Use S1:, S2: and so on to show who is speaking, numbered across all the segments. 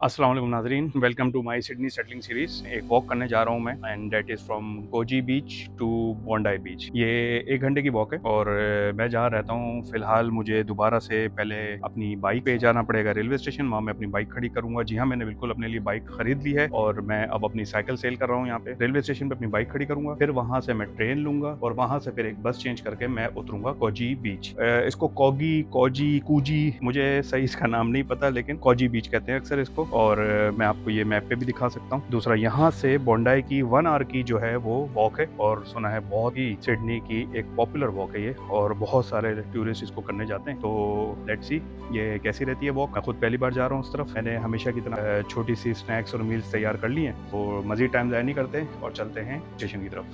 S1: अस्सलाम वालेकुम नाज़रीन, welcome to my Sydney settling series. एक वॉक करने जा रहा हूँ मैं and that is from Coogee beach to Bondi beach. ये 1 घंटे की वॉक है और मैं जहाँ रहता हूँ फ़िलहाल मुझे दोबारा से पहले अपनी बाइक पे जाना पड़ेगा रेलवे स्टेशन, वहाँ मैं अपनी बाइक खड़ी करूँगा। जी हाँ, मैंने बिल्कुल अपने लिए बाइक खरीद ली है और मैं अब अपनी साइकिल सेल कर रहा हूँ यहाँ पे। रेलवे स्टेशन पे अपनी बाइक खड़ी करूँगा, फिर वहाँ से मैं ट्रेन लूँगा और वहाँ से फिर एक बस चेंज करके मैं उतरूँगा कोजी बीच। इसको कोगी, कोजी, कूजी मुझे सही इसका नाम नहीं पता, लेकिन कोजी बीच कहते हैं अक्सर इसको। और मैं आपको ये मैप पे भी दिखा सकता हूँ। दूसरा, यहाँ से बोंडाई की 1 आवर की जो है वो वॉक है और सुना है बहुत ही सिडनी की एक पॉपुलर वॉक है ये और बहुत सारे टूरिस्ट इसको करने जाते हैं। तो लेट्स सी ये कैसी रहती है वॉक। मैं खुद पहली बार जा रहा हूँ उस तरफ। मैंने हमेशा की तरह छोटी सी स्नैक्स और मील्स तैयार कर ली हैं, तो मजीद टाइम ज़ाया नहीं करते और चलते हैं स्टेशन की तरफ।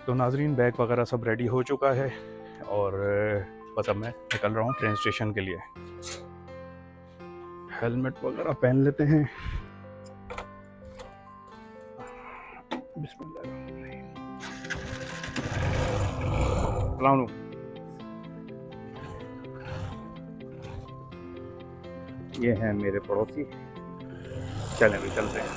S1: तो नाजरीन, बैग वगैरह सब रेडी हो चुका है और बस अब मैं निकल रहा हूँ ट्रेन स्टेशन के लिए। हेलमेट वगैरह पहन लेते हैं। बिस्मिल्लाह। ये हैं मेरे पड़ोसी। चलें भी चलते हैं।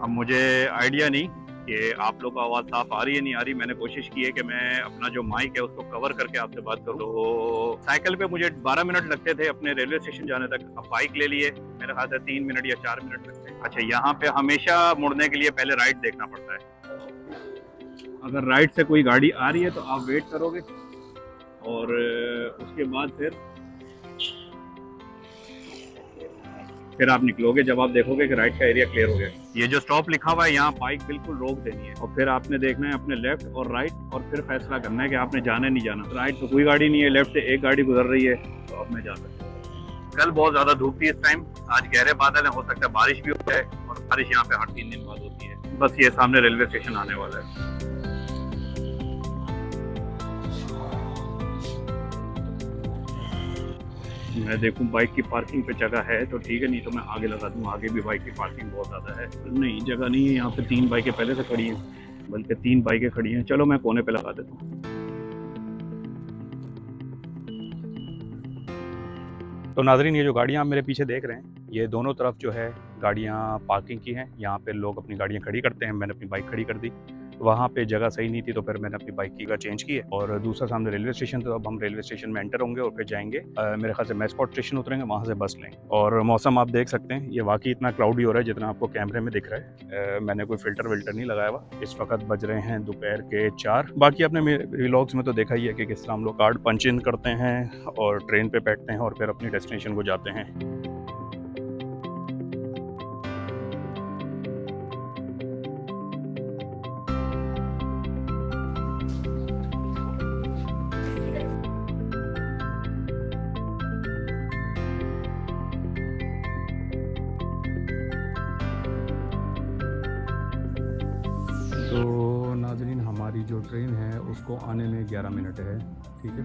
S1: अब मुझे आइडिया नहीं कि आप लोग को आवाज़ साफ आ रही है नहीं आ रही। मैंने कोशिश की है कि मैं अपना जो माइक है उसको कवर करके आपसे बात करूं। तो साइकिल पे मुझे 12 मिनट लगते थे अपने रेलवे स्टेशन जाने तक। अब बाइक ले लिए, मेरे ख्याल से 3 मिनट या 4 मिनट लगते हैं। अच्छा, यहाँ पे हमेशा मुड़ने के लिए पहले राइट देखना पड़ता है। अगर राइट से कोई गाड़ी आ रही है तो आप वेट करोगे और उसके बाद फिर आप निकलोगे जब आप देखोगे कि राइट का एरिया क्लियर हो गया। ये जो स्टॉप लिखा हुआ है यहाँ बाइक बिल्कुल रोक देनी है और फिर आपने देखना है अपने लेफ्ट और राइट और फिर फैसला करना है कि आपने जाना नहीं जाना। राइट तो कोई गाड़ी नहीं है, लेफ्ट से एक गाड़ी गुजर रही है, तो अब मैं जा सकता हूँ। कल बहुत ज्यादा धूप थी इस टाइम, आज गहरे बादल है, हो सकता है बारिश भी हो जाए और बारिश यहाँ पे हर 3 दिन बाद होती है। बस ये सामने रेलवे स्टेशन आने वाला है। मैं देखूं बाइक की पार्किंग पे जगह है तो ठीक है, नहीं तो मैं आगे लगा दूं। आगे भी बाइक की पार्किंग बहुत ज़्यादा है। नहीं, जगह नहीं है यहाँ पे। 3 बाइकें पहले से खड़ी हैं, बल्कि 3 बाइकें खड़ी हैं। चलो मैं कोने पे लगा देता हूँ। तो नाजरीन, ये जो गाड़ियाँ आप मेरे पीछे देख रहे हैं, ये दोनों तरफ जो है गाड़ियाँ पार्किंग की हैं। यहाँ पे लोग अपनी गाड़ियाँ खड़ी करते हैं। मैंने अपनी बाइक खड़ी कर दी। वहाँ पे जगह सही नहीं थी तो फिर मैंने अपनी बाइक की जगह चेंज की है। और दूसरा सामने रेलवे स्टेशन, तो अब हम रेलवे स्टेशन में एंटर होंगे और फिर जाएंगे मेरे ख्याल से मैस्कॉट स्टेशन उतरेंगे, वहाँ से बस लेंगे। और मौसम आप देख सकते हैं, ये वाकई इतना क्लाउडी हो रहा है जितना आपको कैमरे में दिख रहा है। मैंने कोई फ़िल्टर विल्टर नहीं लगाया हुआ। इस वक्त बज रहे हैं दोपहर के 4। बाकी आपने मेरे व्लॉग्स में तो देखा ही है कि किस तरह हम लोग कार्ड पंच इन करते हैं और ट्रेन पे बैठते हैं और फिर अपनी डेस्टिनेशन को जाते हैं। तो नाज़रीन, हमारी जो ट्रेन है उसको आने में 11 मिनट है, ठीक है।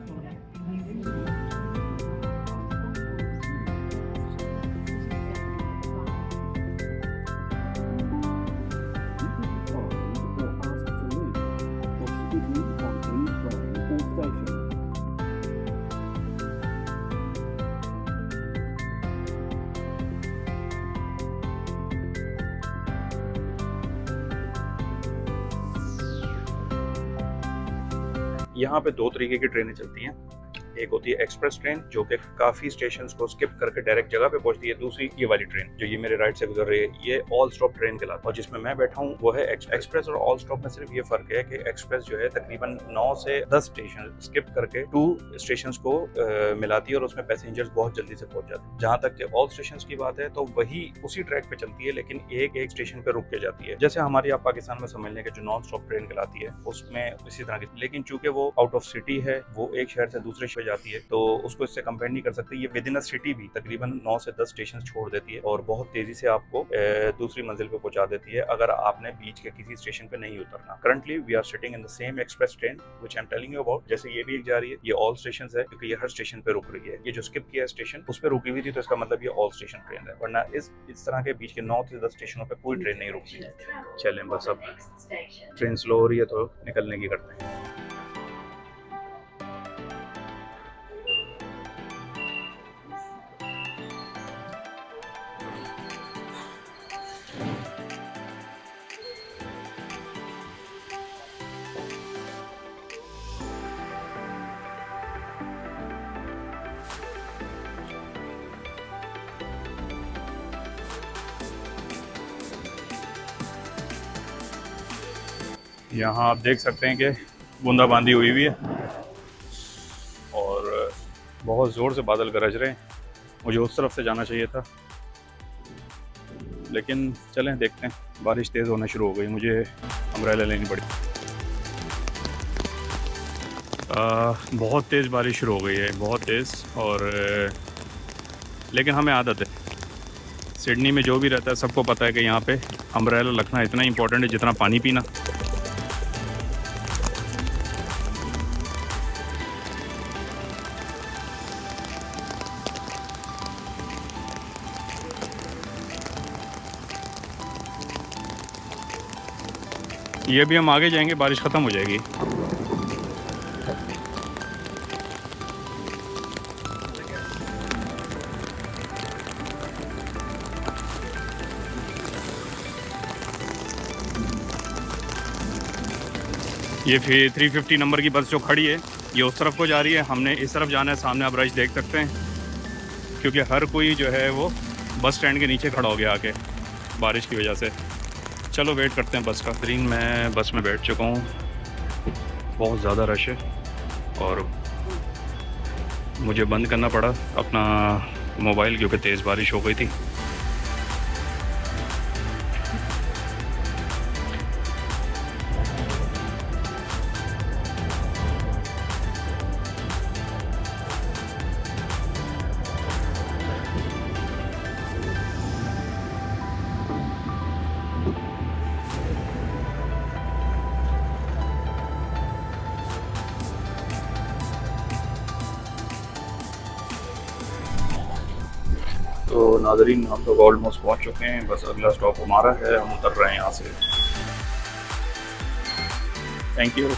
S1: यहाँ पे 2 तरीके की ट्रेनें चलती हैं। एक होती है एक्सप्रेस ट्रेन जो कि काफ़ी स्टेशंस को स्किप करके डायरेक्ट जगह पे पहुंचती है। दूसरी ये वाली ट्रेन जो ये मेरे राइट से गुजर रही है, ये ऑल स्टॉप ट्रेन कहलाती है। और जिसमें मैं बैठा हूँ वो है एक्सप्रेस। और ऑल स्टॉप में सिर्फ ये फ़र्क है कि एक्सप्रेस जो है तकरीबन 9 से 10 स्टेशन स्किप करके 2 स्टेशन को मिलाती है और उसमें पैसेंजर्स बहुत जल्दी से पहुंच जाते हैं। जहाँ तक कि ऑल स्टेशन की बात है तो वही उसी ट्रैक पे चलती है, लेकिन एक एक स्टेशन पे रुक के जाती है। जैसे हमारी आप पाकिस्तान में समझ लें कि जो नॉन स्टॉप ट्रेन कहलाती है उसमें इसी तरह की, लेकिन चूंकि वो आउट ऑफ सिटी है, वो एक शहर से दूसरे शहर जाती है, तो उसको इससे कंपेयर नहीं कर सकते। ये विद इन अ सिटी भी तकरीबन 9 से 10 स्टेशन छोड़ देती है और बहुत तेजी से आपको दूसरी मंजिल पे पहुंचा देती है अगर आपने बीच के किसी स्टेशन पे नहीं उतरना। Currently we are sitting in the same express train which I am telling you about. जैसे ये भी एक जा रही है, ये ऑल स्टेशन है क्योंकि ये हर स्टेशन पे रुक रही है। ये जो स्किप किया स्टेशन उस पर रुकी हुई थी तो इसका मतलब ये ऑल स्टेशन ट्रेन है, वरना इस तरह के बीच के 9 से 10 स्टेशनों पे कोई ट्रेन नहीं रुकती। चलें, बस अब ट्रेन स्लो हो रही है तो निकलने की करते हैं। यहाँ आप देख सकते हैं कि बूंदाबांदी हुई हुई है और बहुत ज़ोर से बादल गरज रहे हैं। मुझे उस तरफ से जाना चाहिए था, लेकिन चलें देखते हैं। बारिश तेज़ होना शुरू हो गई, मुझे अम्ब्रेला लेनी पड़ी। बहुत तेज़ बारिश शुरू हो गई है, बहुत तेज़। और लेकिन हमें आदत है, सिडनी में जो भी रहता है सबको पता है कि यहाँ पे अम्ब्रेला रखना इतना इम्पोर्टेंट है जितना पानी पीना। ये भी हम आगे जाएंगे, बारिश ख़त्म हो जाएगी। ये फिर 350 नंबर की बस जो खड़ी है ये उस तरफ को जा रही है, हमने इस तरफ जाना है। सामने आप रश देख सकते हैं, क्योंकि हर कोई जो है वो बस स्टैंड के नीचे खड़ा हो गया आके बारिश की वजह से। चलो वेट करते हैं बस का। मैं बस में बैठ चुका हूँ, बहुत ज़्यादा रश है और मुझे बंद करना पड़ा अपना मोबाइल क्योंकि तेज़ बारिश हो गई थी। तो नाज़रीन, हम लोग ऑलमोस्ट पहुंच चुके हैं, बस अगला स्टॉप हमारा है, हम उतर रहे हैं यहाँ से। Thank you.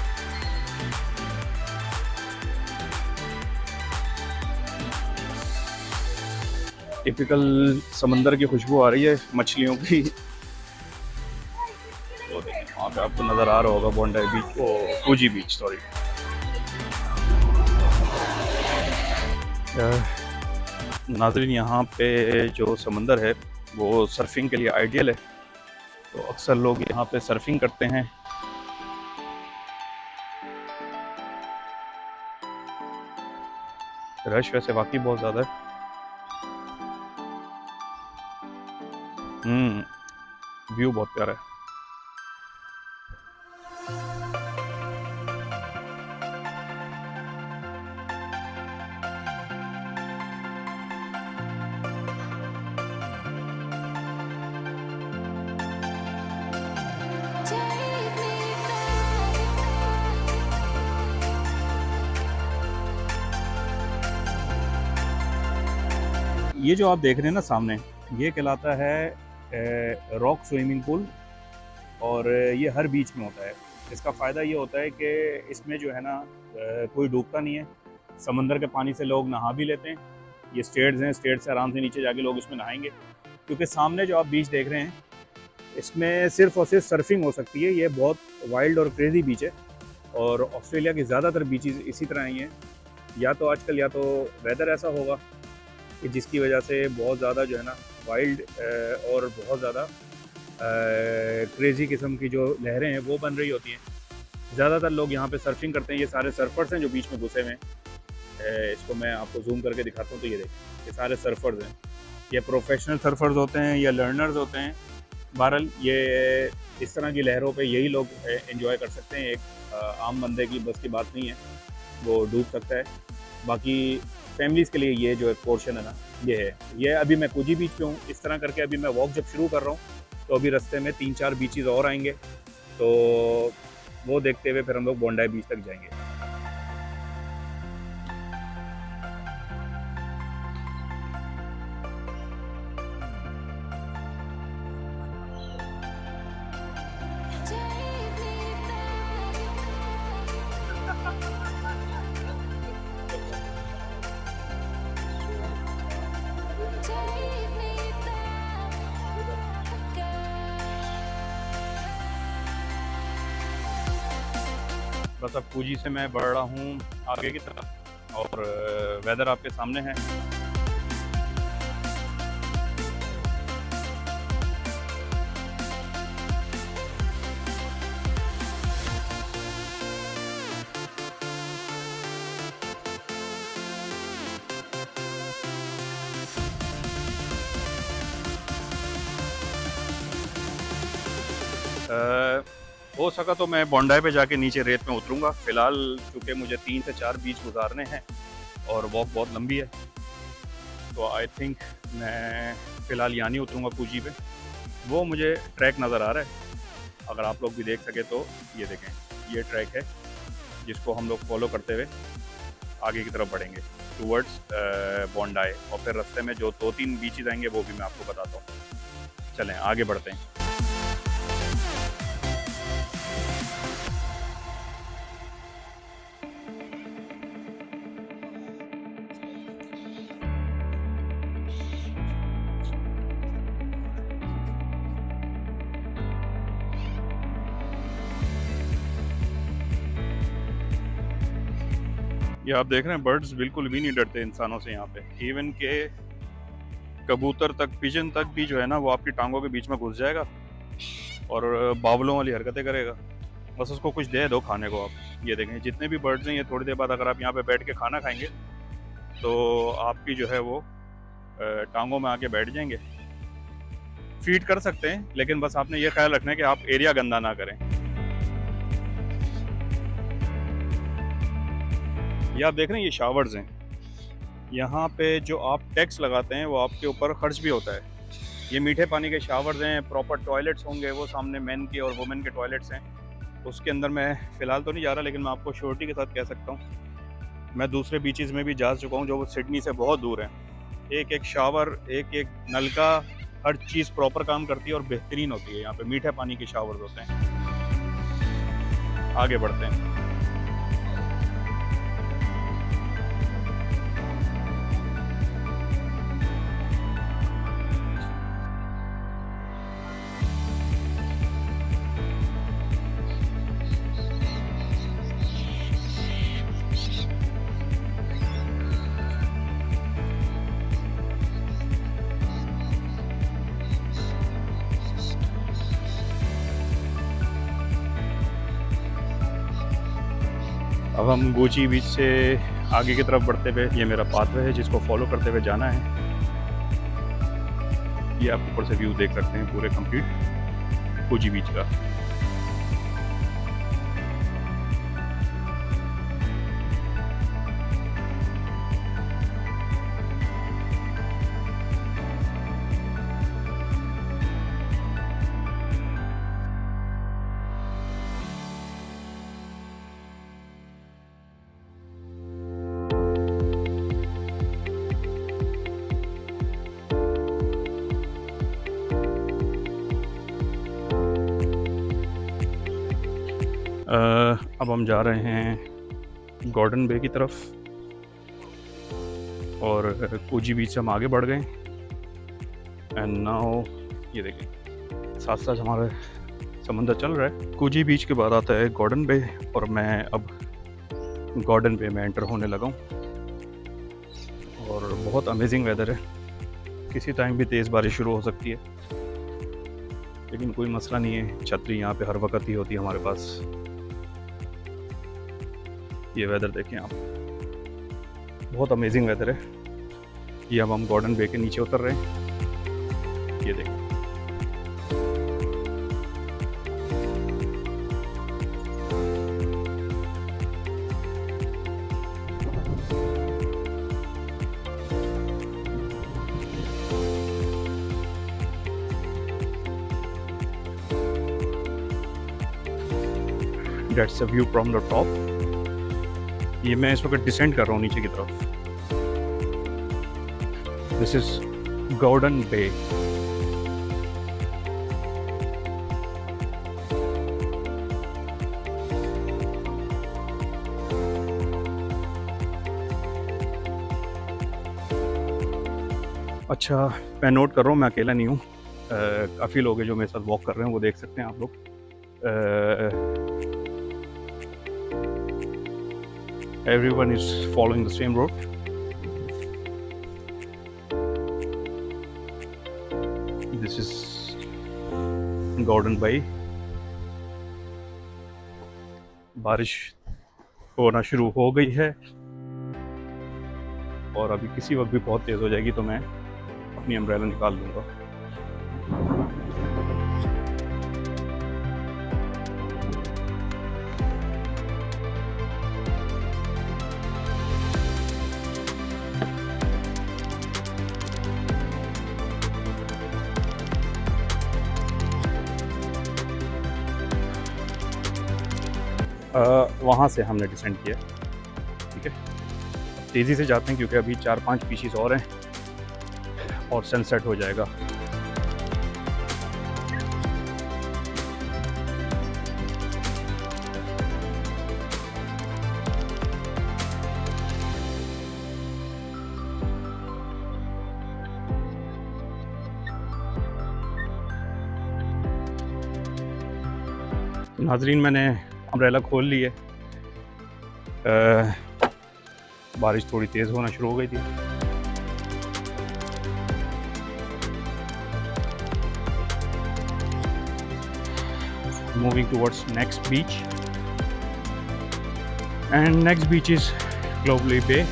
S1: टिपिकल समंदर की खुशबू आ रही है मछलियों की। तो देखिए वहाँ पे आपको नज़र आ रहा होगा बोंडाई बीच, ओ कूजी बीच, सॉरी। नाज़रीन, यहाँ पे जो समंदर है वो सर्फिंग के लिए आइडियल है, तो अक्सर लोग यहाँ पे सर्फिंग करते हैं। रश वैसे वाकई बहुत ज़्यादा है। व्यू बहुत प्यारा है। ये जो आप देख रहे हैं ना सामने, ये कहलाता है रॉक स्विमिंग पूल, और ये हर बीच में होता है। इसका फ़ायदा ये होता है कि इसमें जो है ना कोई डूबता नहीं है। समंदर के पानी से लोग नहा भी लेते हैं। ये स्टेट्स हैं, स्टेट से आराम से नीचे जाके लोग इसमें नहाएंगे, क्योंकि सामने जो आप बीच देख रहे हैं इसमें सिर्फ और सिर्फ सर्फिंग हो सकती है। ये बहुत वाइल्ड और क्रेजी बीच है, और ऑस्ट्रेलिया की ज़्यादातर बीचेस इसी तरह ही हैं। या तो आजकल या तो वेदर ऐसा होगा कि जिसकी वजह से बहुत ज़्यादा जो है ना वाइल्ड और बहुत ज़्यादा क्रेज़ी किस्म की जो लहरें हैं वो बन रही होती हैं। ज़्यादातर लोग यहाँ पे सर्फिंग करते हैं। ये सारे सर्फर्स हैं जो बीच में घुसे हुए हैं। इसको मैं आपको जूम करके दिखाता हूँ, तो ये देखिए, ये सारे सर्फर्स हैं। ये प्रोफेशनल सर्फर्स होते हैं या लर्नर्स होते हैं। बहरहाल ये इस तरह की लहरों पे यही लोग एंजॉय कर सकते हैं। एक आम बंदे की बस की बात नहीं है, वो डूब सकता है। बाकी फैमिलीज़ के लिए ये जो एक पोर्शन है ना, ये है। ये अभी मैं कूजी बीच पे हूँ। इस तरह करके अभी मैं वॉक जब शुरू कर रहा हूँ तो अभी रास्ते में 3-4 बीचेज़ और आएंगे, तो वो देखते हुए फिर हम लोग बोंडाई बीच तक जाएंगे। बस अब कूजी से मैं बढ़ रहा हूँ आगे की तरफ, और वेदर आपके सामने है। हो सका तो मैं बोंडाई पे जाके नीचे रेत में उतरूँगा। फ़िलहाल चूँकि मुझे 3 से 4 बीच गुजारने हैं और वॉक बहुत लंबी है, तो आई थिंक मैं फ़िलहाल यहाँ नहीं उतरूँगा कूजी पे। वो मुझे ट्रैक नज़र आ रहा है, अगर आप लोग भी देख सके तो ये देखें, ये ट्रैक है जिसको हम लोग फॉलो करते हुए आगे की तरफ बढ़ेंगे टूवर्ड्स बोंडाई, और फिर रास्ते में जो 2-3 बीचेज़ आएंगे वो भी मैं आपको बताता हूँ। चलें आगे बढ़ते हैं। ये आप देख रहे हैं बर्ड्स बिल्कुल भी नहीं डरते इंसानों से यहाँ पे। इवन के कबूतर तक, पिजन तक भी जो है ना, वो आपकी टांगों के बीच में घुस जाएगा और बावलों वाली हरकतें करेगा। बस उसको कुछ दे दो खाने को आप। ये देखें जितने भी बर्ड्स हैं, ये थोड़ी देर बाद अगर आप यहाँ पे बैठ के खाना खाएंगे तो आपकी जो है वो टांगों में आके बैठ जाएंगे। फीड कर सकते हैं, लेकिन बस आपने ये ख्याल रखना है कि आप एरिया गंदा ना करें। ये आप देख रहे हैं, ये शावर्स हैं। यहाँ पे जो आप टैक्स लगाते हैं वो आपके ऊपर खर्च भी होता है। ये मीठे पानी के शावर्स हैं, प्रॉपर टॉयलेट्स होंगे, वो सामने मेन के और वुमेन के टॉयलेट्स हैं। उसके अंदर मैं फ़िलहाल तो नहीं जा रहा, लेकिन मैं आपको श्योरिटी के साथ कह सकता हूँ, मैं दूसरे बीचेज़ में भी जा चुका हूँ जो सिडनी से बहुत दूर हैं। एक एक शावर, एक एक नलका, हर चीज़ प्रॉपर काम करती है और बेहतरीन होती है। यहाँ पे मीठे पानी के शावर्स होते हैं। आगे बढ़ते हैं। अब हम गोची बीच से आगे की तरफ बढ़ते हुए, ये मेरा पाथवे है जिसको फॉलो करते हुए जाना है। ये आप ऊपर से व्यू देख सकते हैं पूरे कंप्लीट गोची बीच का। अब हम जा रहे हैं गॉर्डन बे की तरफ और कोजी बीच से हम आगे बढ़ गए। एंड नाउ ये देखें साथ साथ हमारा समंदर चल रहा है। कोजी बीच के बाद आता है गॉर्डन बे और मैं अब गॉर्डन बे में एंटर होने लगा हूँ। और बहुत अमेजिंग वेदर है, किसी टाइम भी तेज़ बारिश शुरू हो सकती है, लेकिन कोई मसला नहीं है, छतरी यहाँ पे हर वक्त ही होती है हमारे पास। ये वेदर देखें आप, बहुत अमेजिंग वेदर है। ये अब हम गॉर्डन बे के नीचे उतर रहे हैं। ये देखें that's a view from the top. ये मैं इस वक्त डिसेंड कर रहा हूँ नीचे की तरफ। दिस इज गॉर्डन बे। अच्छा, मैं नोट कर रहा हूँ, मैं अकेला नहीं हूँ, काफ़ी लोग हैं जो मेरे साथ वॉक कर रहे हैं, वो देख सकते हैं आप लोग। Everyone is following the same road. This is Gordon Bay. बारिश होना शुरू हो गई है और अभी किसी वक्त भी बहुत तेज़ हो जाएगी, तो मैं अपनी अम्ब्रेला निकाल लूँगा। वहाँ से हमने डिसेंड किया। ठीक है, तेज़ी से जाते हैं क्योंकि अभी 4-5 पीसीस और हैं और सनसेट हो जाएगा। नाजरीन, मैंने अम्ब्रेला खोल ली है। बारिश थोड़ी तेज़ होना शुरू हो गई थी। Moving towards next beach, and next beach is Clovelly bay.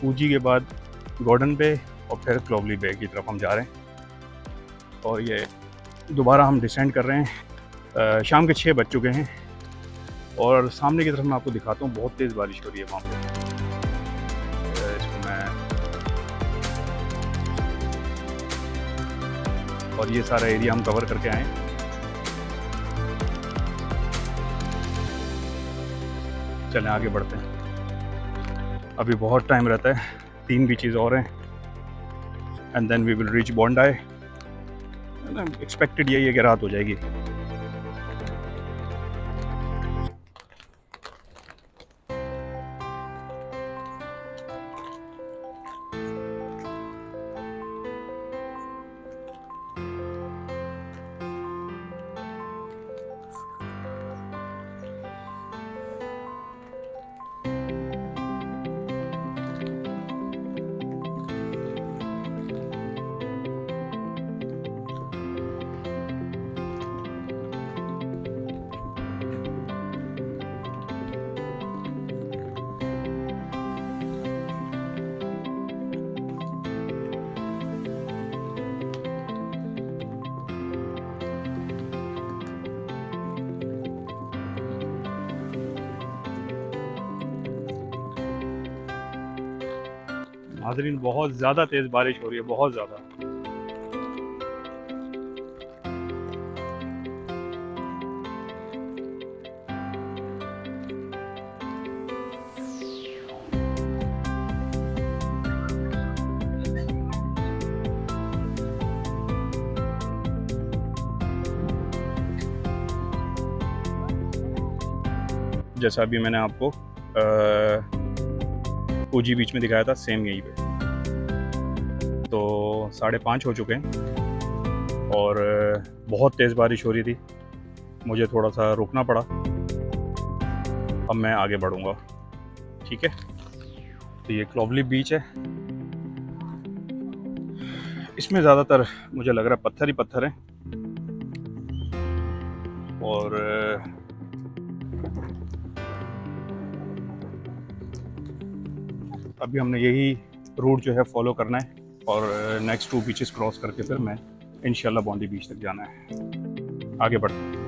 S1: पूजी के बाद गॉर्डन बे और फिर क्लोवली बे की तरफ हम जा रहे हैं। और ये दोबारा हम डिसेंड कर रहे हैं। शाम के 6 बज चुके हैं और सामने की तरफ मैं आपको दिखाता हूँ, बहुत तेज़ बारिश हो रही है वहाँ पे। इसको मैं, और ये सारा एरिया हम कवर करके आए। चलें आगे बढ़ते हैं, अभी बहुत टाइम रहता है, 3 बीचेस और हैं and then we will reach Bondi. Expected यही है कि रात हो जाएगी। नाज़रीन, बहुत ज़्यादा तेज़ बारिश हो रही है, बहुत ज़्यादा। जैसा अभी मैंने आपको पूजी बीच में दिखाया था, सेम यहीं पे। तो 5:30 हो चुके हैं और बहुत तेज़ बारिश हो रही थी, मुझे थोड़ा सा रुकना पड़ा। अब मैं आगे बढ़ूँगा। ठीक है, तो ये क्लोवली बीच है। इसमें ज़्यादातर मुझे लग रहा है पत्थर ही पत्थर हैं और अभी हमने यही रूट जो है फॉलो करना है और नेक्स्ट 2 बीचेस क्रॉस करके फिर मैं इंशाल्लाह बॉन्डी बीच तक जाना है। आगे बढ़ते हैं।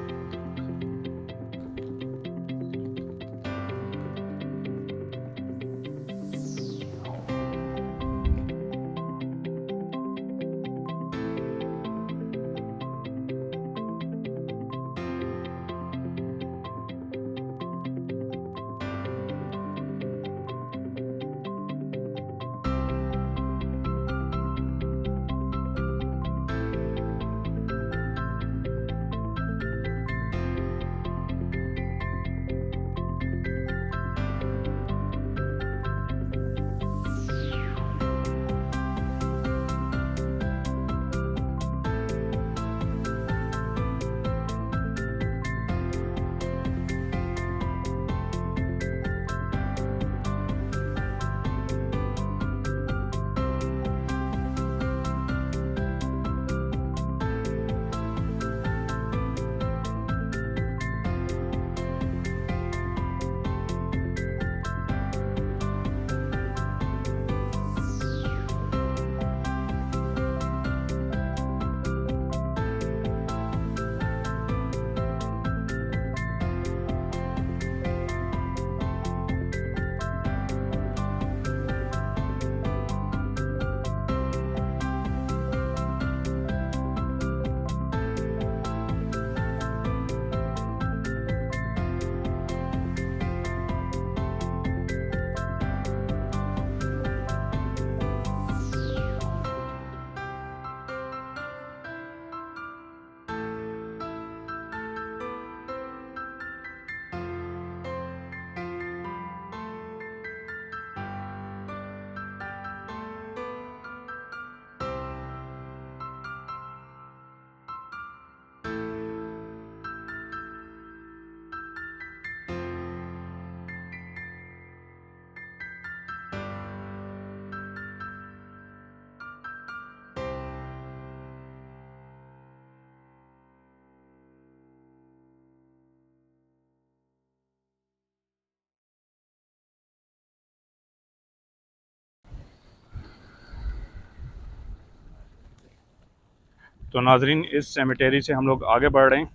S1: तो नाजरीन, इस सेमेटेरी से हम लोग आगे बढ़ रहे हैं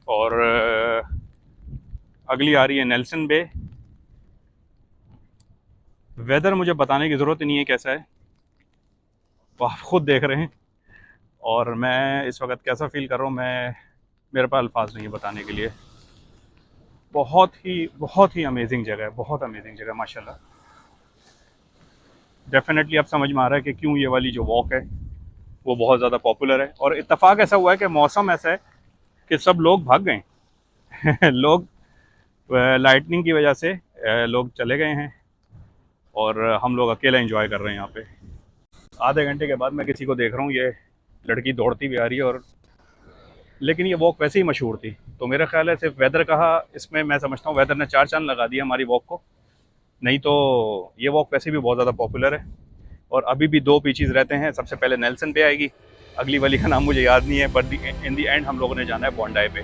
S1: और अगली आ रही है नेल्सन बे। वेदर मुझे बताने की ज़रूरत ही नहीं है कैसा है, वो आप खुद देख रहे हैं। और मैं इस वक्त कैसा फ़ील कर रहा हूँ, मेरे पास अल्फाज नहीं है बताने के लिए। बहुत ही अमेजिंग जगह है, बहुत अमेजिंग जगह माशाल्लाह। डेफिनेटली अब समझ में आ रहा है कि क्यों ये वाली जो वॉक है वो बहुत ज़्यादा पॉपुलर है। और इत्तेफाक ऐसा हुआ है कि मौसम ऐसा है कि सब लोग भाग गए लोग लाइटनिंग की वजह से लोग चले गए हैं और हम लोग अकेला एंजॉय कर रहे हैं यहाँ पे। आधे घंटे के बाद मैं किसी को देख रहा हूँ, ये लड़की दौड़ती भी आ रही है। और लेकिन ये वॉक वैसे ही मशहूर थी, तो मेरा ख्याल है सिर्फ वेदर कहा इसमें, मैं समझता हूँ वेदर ने चार चांद लगा दिया हमारी वॉक को। नहीं तो ये वॉक वैसे भी बहुत ज़्यादा पॉपुलर है। और अभी भी दो बीचेस रहते हैं, सबसे पहले नेल्सन पे आएगी, अगली वाली का नाम मुझे याद नहीं है, बट इन दी एंड हम लोगों ने जाना है बॉन्डाई पे।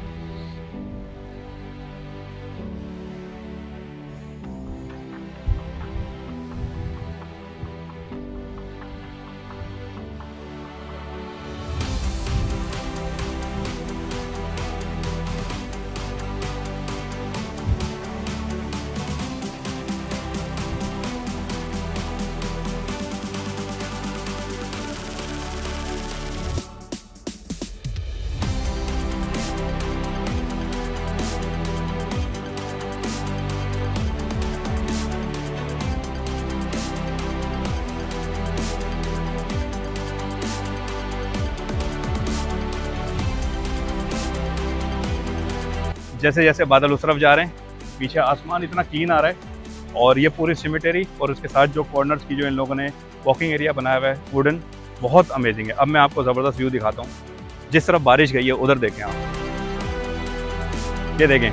S1: जैसे जैसे बादल उस तरफ जा रहे हैं, पीछे आसमान इतना क्लीन आ रहा है। और ये पूरी सिमेटरी और उसके साथ जो कॉर्नर्स की जो इन लोगों ने वॉकिंग एरिया बनाया हुआ है वुडन, बहुत अमेजिंग है। अब मैं आपको ज़बरदस्त व्यू दिखाता हूँ। जिस तरफ बारिश गई है उधर देखें आप, ये देखें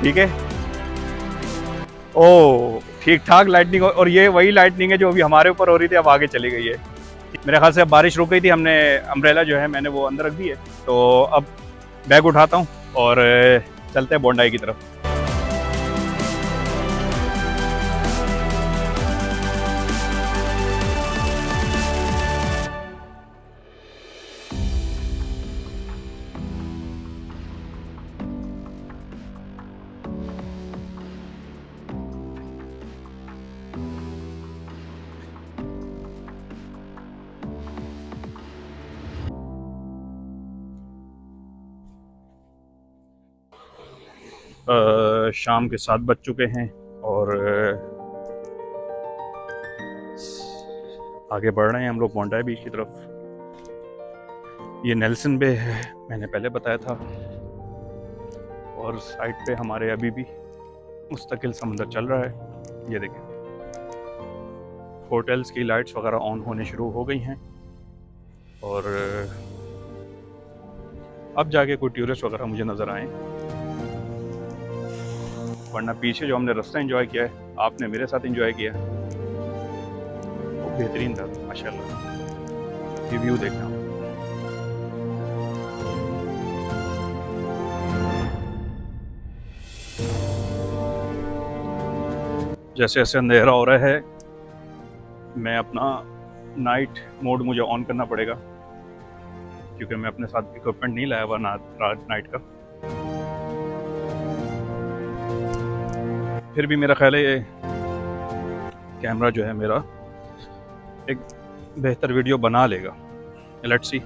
S1: ठीक है। ओ ठीक ठाक लाइटनिंग, और ये वही लाइटनिंग है जो अभी हमारे ऊपर हो रही थी, अब आगे चली गई है। मेरे ख्याल से अब बारिश रुक गई थी, हमने अम्ब्रेला जो है मैंने वो अंदर रख दी है। तो अब बैग उठाता हूँ और चलते हैं बोंडाई की तरफ। शाम के 7 बज चुके हैं और आगे बढ़ रहे हैं हम लोग बोंडाई बीच की तरफ। ये नेल्सन बे है, मैंने पहले बताया था। और साइड पे हमारे अभी भी मुस्तकिल समुंदर चल रहा है। ये देखें, होटल्स की लाइट्स वगैरह ऑन होने शुरू हो गई हैं। और अब जाके कोई टूरिस्ट वगैरह मुझे नज़र आए, वरना पीछे जो हमने रास्ता एंजॉय किया है, आपने मेरे साथ एंजॉय किया, वो बेहतरीन था माशाल्लाह। ये व्यू देखना, जैसे जैसे अंधेरा हो रहा है मैं अपना नाइट मोड मुझे ऑन करना पड़ेगा, क्योंकि मैं अपने साथ इक्विपमेंट नहीं लाया हुआ नाइट का। फिर भी मेरा ख्याल है ये कैमरा जो है मेरा एक बेहतर वीडियो बना लेगा। Let's see.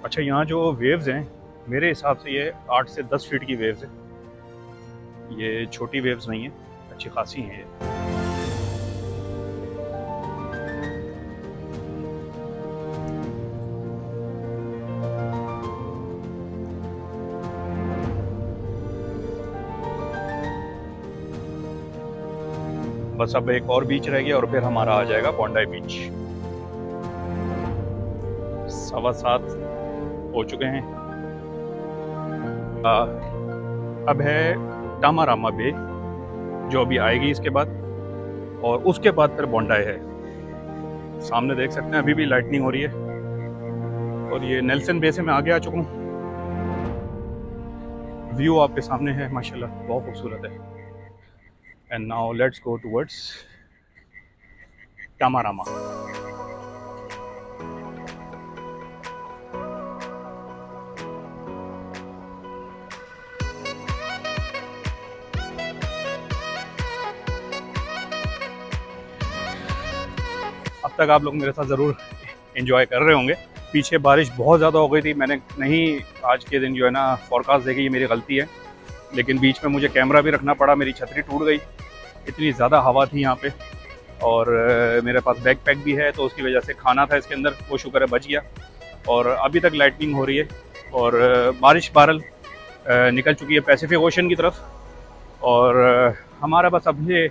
S1: अच्छा, यहाँ जो वेव्स हैं मेरे हिसाब से ये 8 से 10 फीट की वेव्स हैं। ये छोटी वेव्स नहीं है, अच्छी खासी हैं ये। बस अब एक और बीच रह गया और फिर हमारा आ जाएगा बोंडाई बीच। 7:15 हो चुके हैं। अब है टामारामा बे जो अभी आएगी इसके बाद, और उसके बाद फिर बोंडाई है। सामने देख सकते हैं अभी भी लाइटनिंग हो रही है। और ये नेल्सन बे से मैं आगे आ चुका हूँ। व्यू आपके सामने है माशाल्लाह, बहुत खूबसूरत है। And now let's go towards Tamarama. अब तक आप लोग मेरे साथ ज़रूर एंजॉय कर रहे होंगे। पीछे बारिश बहुत ज़्यादा हो गई थी, मैंने नहीं आज के दिन जो है ना फोरकास्ट देखी, ये मेरी गलती है, लेकिन बीच में मुझे कैमरा भी रखना पड़ा, मेरी छतरी टूट गई, इतनी ज़्यादा हवा थी यहाँ पे। और मेरे पास बैग पैक भी है, तो उसकी वजह से खाना था इसके अंदर, वो शुक्र है बच गया। और अभी तक लाइटनिंग हो रही है और बारिश बहरहाल निकल चुकी है पैसिफिक ओशन की तरफ। और हमारा बस अब ये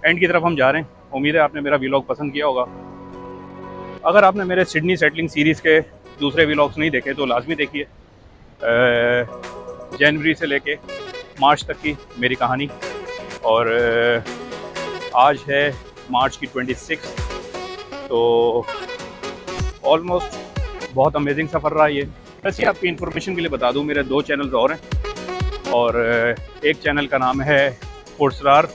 S1: एंड की तरफ हम जा रहे हैं। उम्मीद है आपने मेरा व्लॉग पसंद किया होगा। अगर आपने मेरे सिडनी सेटलिंग सीरीज़ के दूसरे व्लॉग्स नहीं देखे तो लाजमी देखिए। जनवरी से लेके मार्च तक की मेरी कहानी, और आज है मार्च की 26, तो ऑलमोस्ट बहुत अमेजिंग सफ़र रहा ये। वैसे आपकी इन्फॉर्मेशन के लिए बता दूं, मेरे 2 चैनल्स और हैं, और एक चैनल का नाम है पुरस्कार,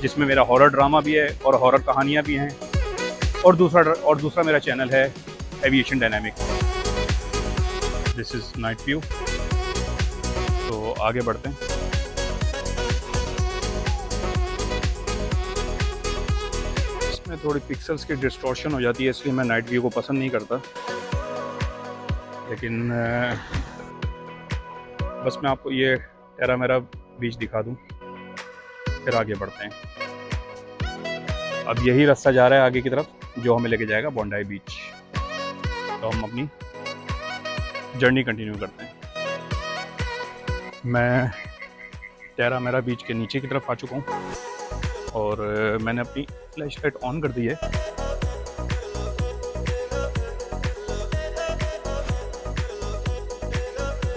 S1: जिसमें मेरा हॉरर ड्रामा भी है और हॉरर कहानियाँ भी हैं, और दूसरा मेरा चैनल है aviation dynamic. This is night view. तो आगे बढ़ते हैं। इसमें थोड़ी पिक्सल्स की डिस्टॉर्शन हो जाती है, इसलिए मैं नाइट व्यू को पसंद नहीं करता, लेकिन बस मैं आपको ये टेरामेरा बीच दिखा दूं, फिर आगे बढ़ते हैं। अब यही रास्ता जा रहा है आगे की तरफ, जो हमें लेके जाएगा बोंडाई बीच। तो हम अपनी जर्नी कंटिन्यू करते हैं। मैं टेरामेरा बीच के नीचे की तरफ आ चुका हूँ, और मैंने अपनी फ्लैश लाइट ऑन कर दी है।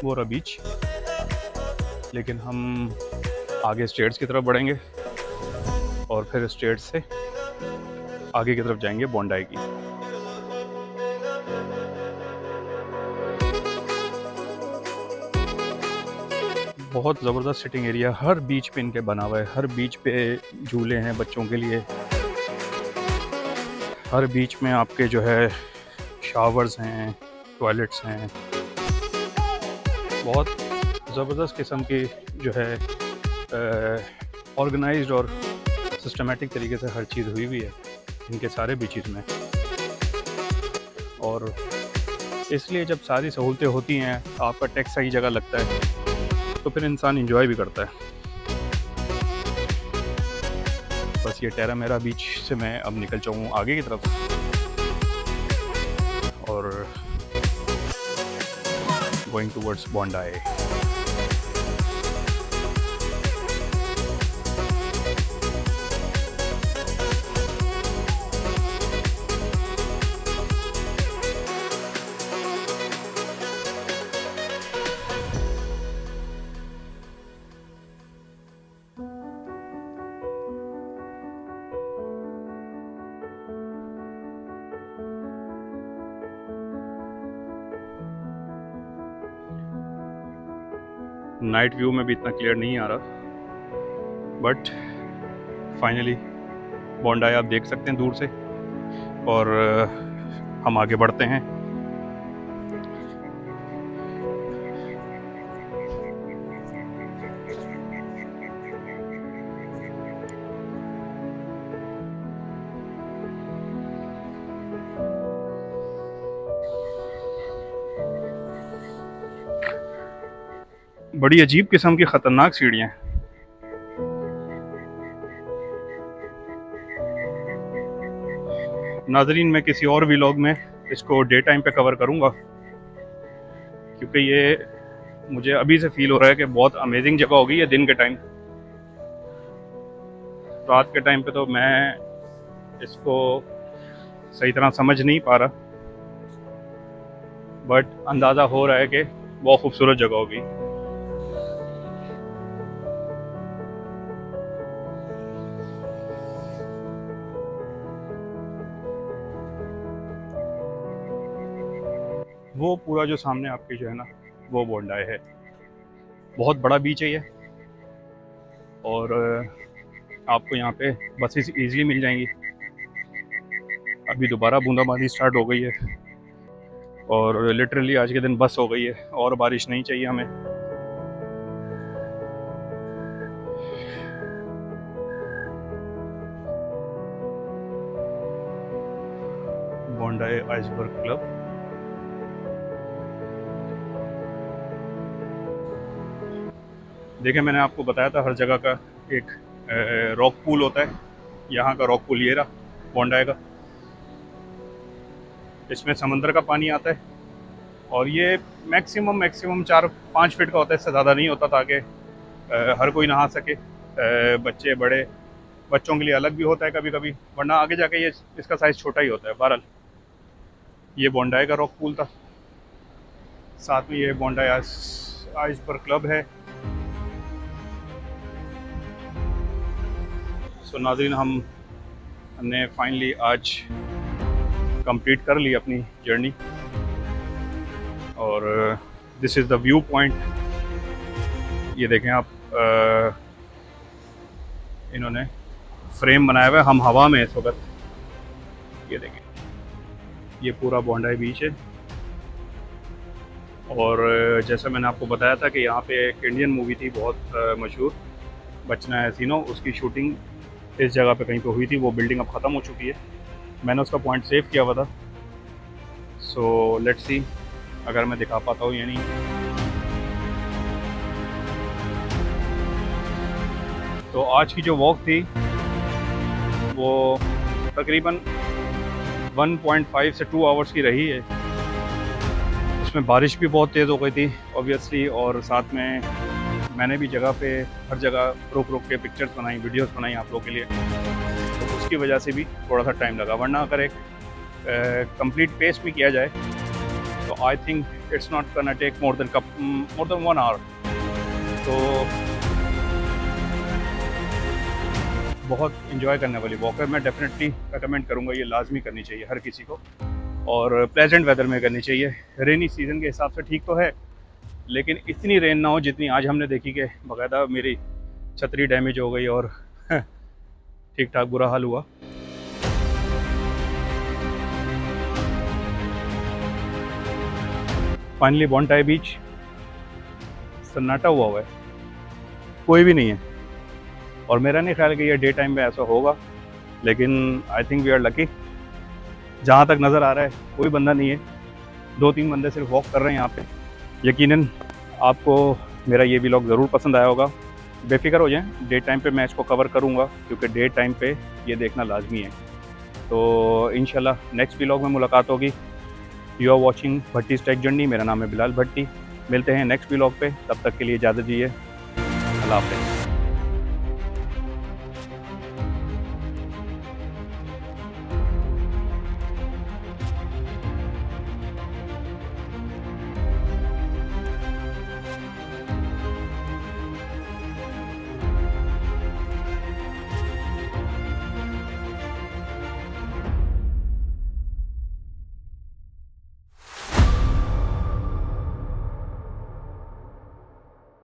S1: वो रहा बीच, लेकिन हम आगे स्टेट्स की तरफ बढ़ेंगे और फिर स्टेट से आगे की तरफ जाएंगे बोंडाई की। बहुत ज़बरदस्त सिटिंग एरिया हर बीच पे इनके बना हुआ है। हर बीच पे झूले हैं बच्चों के लिए, हर बीच में आपके जो है शावर्स हैं, टॉयलेट्स हैं। बहुत ज़बरदस्त किस्म की जो है ऑर्गेनाइज्ड और सिस्टमेटिक तरीके से हर चीज़ हुई हुई है इनके सारे बीचेस में। और इसलिए जब सारी सहूलतें होती हैं, आपका टैक्स सही जगह लगता है, तो फिर इंसान एंजॉय भी करता है। बस ये टेरामेरा बीच से मैं अब निकल जाऊँ आगे की तरफ, और गोइंग टूवर्ड्स बोंडाई। नाइट व्यू में भी इतना क्लियर नहीं आ रहा, बट फाइनली बोंडाई आप देख सकते हैं दूर से। और हम आगे बढ़ते हैं। बड़ी अजीब किस्म की ख़तरनाक सीढ़ियाँ हैं। नाजरीन, मैं किसी और व्लॉग में इसको डे टाइम पे कवर करूँगा, क्योंकि ये मुझे अभी से फील हो रहा है कि बहुत अमेजिंग जगह होगी ये दिन के टाइम। रात के टाइम पे तो मैं इसको सही तरह समझ नहीं पा रहा, बट अंदाज़ा हो रहा है कि बहुत खूबसूरत जगह होगी। वो पूरा जो सामने आपके जो है ना, वो बोंडाई है। बहुत बड़ा बीच है ये, और आपको यहाँ पे बसेस ईजिली मिल जाएंगी। अभी दोबारा बूंदाबांदी स्टार्ट हो गई है और लिटरली आज के दिन बस हो गई है और बारिश नहीं चाहिए हमें। बोंडाई आइसबर्ग क्लब। देखिए मैंने आपको बताया था हर जगह का एक रॉक पूल होता है। यहाँ का रॉक पूल ये रहा बोंडाई का। इसमें समंदर का पानी आता है और ये मैक्सिमम 4-5 फीट का होता है, इससे ज़्यादा नहीं होता, ताकि हर कोई नहा सके, बच्चे बड़े। बच्चों के लिए अलग भी होता है कभी कभी, वरना आगे जाके ये इसका साइज़ छोटा ही होता है। बहरहाल ये बोंडाई का रॉक पूल था, साथ में ये बोंडाई आइसबर्ग क्लब है। सो नाज़रीन, हमने फाइनली आज कंप्लीट कर ली अपनी जर्नी और this is the view point. ये देखें आप, इन्होंने फ्रेम बनाया हुआ है, हम हवा में इस वक्त। ये देखें, ये पूरा बोंडाई बीच है और जैसा मैंने आपको बताया था कि यहाँ पे एक इंडियन मूवी थी बहुत मशहूर, बचना है हसीनो, उसकी शूटिंग इस जगह पे कहीं पे हुई थी। वो बिल्डिंग अब ख़त्म हो चुकी है, मैंने उसका पॉइंट सेव किया हुआ था। सो लेट्स सी अगर मैं दिखा पाता हूँ या नहीं। तो आज की जो वॉक थी वो तकरीबन 1.5 से 2 आवर्स की रही है। उसमें बारिश भी बहुत तेज़ हो गई थी ऑब्वियसली, और साथ में मैंने भी हर जगह रुक के पिक्चर्स बनाई, वीडियोस बनाई आप लोगों के लिए, तो उसकी वजह से भी थोड़ा सा टाइम लगा। वरना अगर एक कंप्लीट पेस में किया जाए तो I think it's not gonna take more than 1 hour. तो बहुत इंजॉय करने वाली वॉक है, मैं डेफिनेटली रिकमेंड करूँगा, ये लाजमी करनी चाहिए हर किसी को, और प्लेजेंट वेदर में करनी चाहिए। रेनी सीज़न के हिसाब से ठीक तो है, लेकिन इतनी रेन ना हो जितनी आज हमने देखी कि बाकायदा मेरी छतरी डैमेज हो गई और ठीक ठाक बुरा हाल हुआ। फाइनली बोंडाई बीच सन्नाटा हुआ है, कोई भी नहीं है, और मेरा नहीं ख्याल कि ये डे टाइम में ऐसा होगा, लेकिन I think we are lucky. जहाँ तक नज़र आ रहा है कोई बंदा नहीं है, 2-3 बंदे सिर्फ वॉक कर रहे हैं यहाँ पे। यकीनन आपको मेरा ये व्लॉग ज़रूर पसंद आया होगा। बेफिक्र हो जाएं, डे टाइम पे मैं इसको कवर करूँगा, क्योंकि डे टाइम पे ये देखना लाजमी है। तो इंशाल्लाह नेक्स्ट व्लॉग में मुलाकात होगी। You are watching Bhatti's Tech Journey, मेरा नाम है बिलाल भट्टी। मिलते हैं नेक्स्ट व्लॉग पे, तब तक के लिए इजाज़त दीजिए, अल्लाह हाफ़िज़।